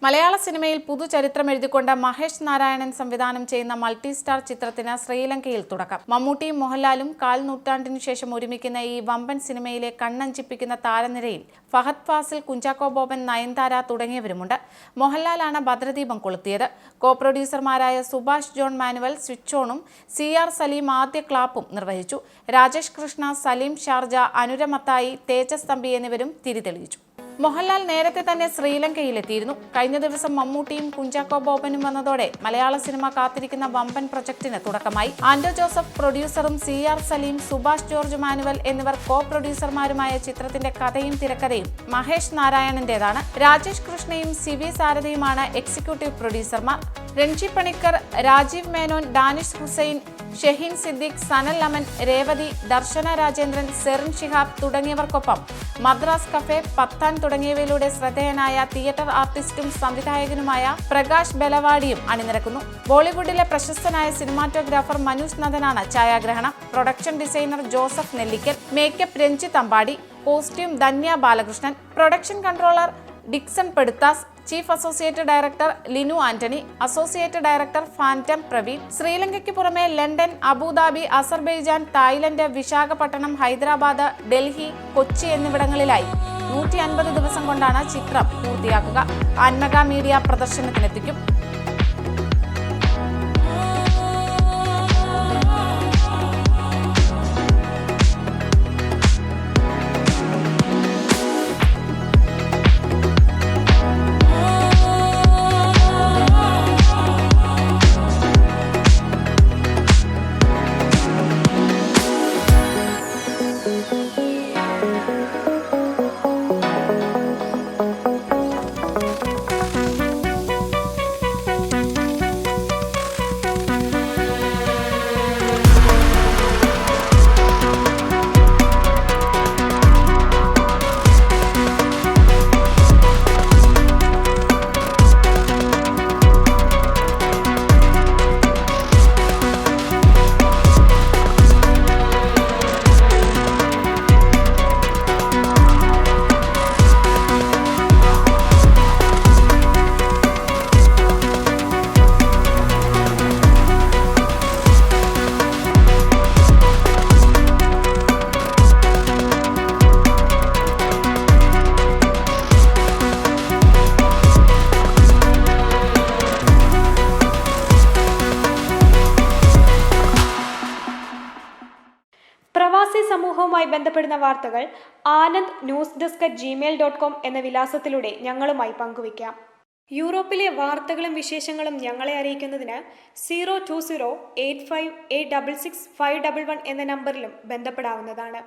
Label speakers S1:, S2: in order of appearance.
S1: മലയാള സിനിമയിൽ പുതുചരിത്രം എഴുതിക്കൊണ്ട് മഹേഷ് നാരായണൻ സംവിധാനം ചെയ്യുന്ന മൾട്ടി സ്റ്റാർ ചിത്രത്തിന് ശ്രീലങ്കയിൽ തുടക്കം. മമ്മൂട്ടിയും മോഹൻലാലും കാൽ നൂറ്റാണ്ടിനു ശേഷം ഒരുമിക്കുന്ന ഈ വമ്പൻ സിനിമയിലെ കണ്ണഞ്ചിപ്പിക്കുന്ന താരനിരയിൽ ഫഹദ് ഫാസിൽ, കുഞ്ചാക്കോ ബോബൻ, നയൻതാര തുടങ്ങിയവരുമുണ്ട്. മോഹൻലാലാണ് ഭദ്രദീപം കൊളുത്തിയത്. കോ പ്രൊഡ്യൂസർമാരായ സുഭാഷ് ജോൺ മാനുവൽ സ്വിച്ച് ഓണും CR സലീം ആദ്യ ക്ലാപ്പും നിർവഹിച്ചു. രാജേഷ് കൃഷ്ണ, സലീം ഷാർജ, അനുര മത്തായി, തേജസ് തമ്പി എന്നിവരും തിരിതെളിയിച്ചു. മോഹൻലാൽ നേരത്തെ തന്നെ ശ്രീലങ്കയിലെത്തിയിരുന്നു. കഴിഞ്ഞ ദിവസം മമ്മൂട്ടിയും കുഞ്ചാക്കോ ബോബനും വന്നതോടെ മലയാള സിനിമ കാത്തിരിക്കുന്ന വമ്പൻ പ്രൊജക്ടിന് തുടക്കമായി. ആൻഡോ ജോസഫ് പ്രൊഡ്യൂസറും CR സലീം, സുഭാഷ് ജോർജ് മാനുവൽ എന്നിവർ കോ പ്രൊഡ്യൂസർമാരുമായ ചിത്രത്തിന്റെ കഥയും തിരക്കഥയും മഹേഷ് നാരായണന്റേതാണ്. രാജേഷ് കൃഷ്ണയും CV സാരഥിയുമാണ് എക്സിക്യൂട്ടീവ് പ്രൊഡ്യൂസർമാർ. രൺജി പണിക്കർ, രാജീവ് മേനോൻ, ഡാനിഷ് ഹുസൈൻ, ഷഹീൻ സിദ്ദിഖ്, സനൽ അമൻ, രേവതി, ദർശന രാജേന്ദ്രൻ, സെറിൻ ഷിഹാബ് തുടങ്ങിയവർക്കൊപ്പം മദ്രാസ് കഫേ, പത്താൻ തുടങ്ങിയവയിലൂടെ ശ്രദ്ധേയനായ തിയേറ്റർ ആർട്ടിസ്റ്റും സംവിധായകനുമായ പ്രകാശ് ബെലവാഡിയും അണിനിരക്കുന്നു. ബോളിവുഡിലെ പ്രശസ്തനായ സിനിമാറ്റോഗ്രാഫർ മനൂജ് നന്ദനാണ് ഛായാഗ്രഹണം. Production designer Joseph Nellikkal, makeup Ranjith Ambadi, costume Dhanya Balakrishnan, production controller Dixon Poduthas, chief associate director Linu Antony, associate director Phantom Praveen. ശ്രീലങ്കയ്ക്ക് പുറമെ London, Abu Dhabi, Azerbaijan, Thailand, Visakhapatnam, Hyderabad, Delhi, Kochi എന്നിവിടങ്ങളിലായി 150 ദിവസം കൊണ്ടാണ് ചിത്രം പൂർത്തിയാക്കുക. അൻമഗ മീഡിയ പ്രദർശനത്തിനെത്തിക്കും.
S2: പ്രവാസി സമൂഹവുമായി ബന്ധപ്പെടുന്ന വാർത്തകൾ anand@gmail.com എന്ന വിലാസത്തിലൂടെ ഞങ്ങളുമായി പങ്കുവയ്ക്കാം. യൂറോപ്പിലെ വാർത്തകളും വിശേഷങ്ങളും ഞങ്ങളെ അറിയിക്കുന്നതിന് 02085866511 എന്ന നമ്പറിലും ബന്ധപ്പെടാവുന്നതാണ്.